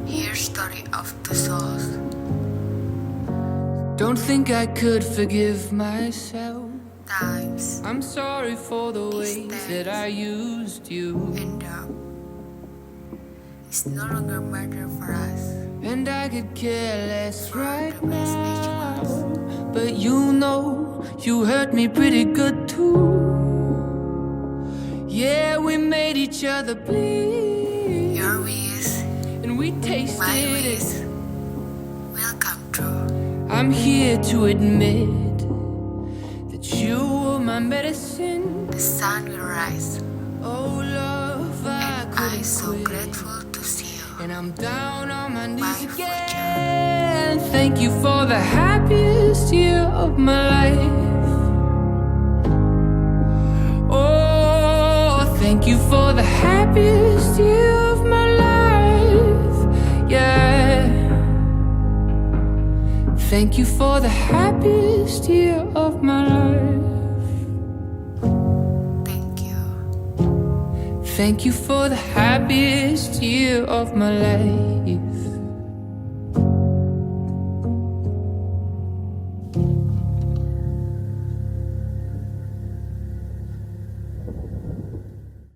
Here's story of two souls. Don't think I could forgive myself. Times I'm sorry for the ways that I used you. end up. It's no longer matter for us. And I could care less right the best age now. was. But you know, you hurt me pretty good too. Yeah, we made each other bleed. Your wish, And we tasted my it. wish, will come true. I'm here to admit that you were my medicine. The sun will rise, Oh, love, I and I'm couldn't so quit. grateful to see you. And I'm down on my knees My future. again. Thank you for the happiest year of my life. Oh, thank you for the happiest year of my life. Yeah. Thank you for the happiest year of my life. Thank you. Thank you for the happiest year of my life.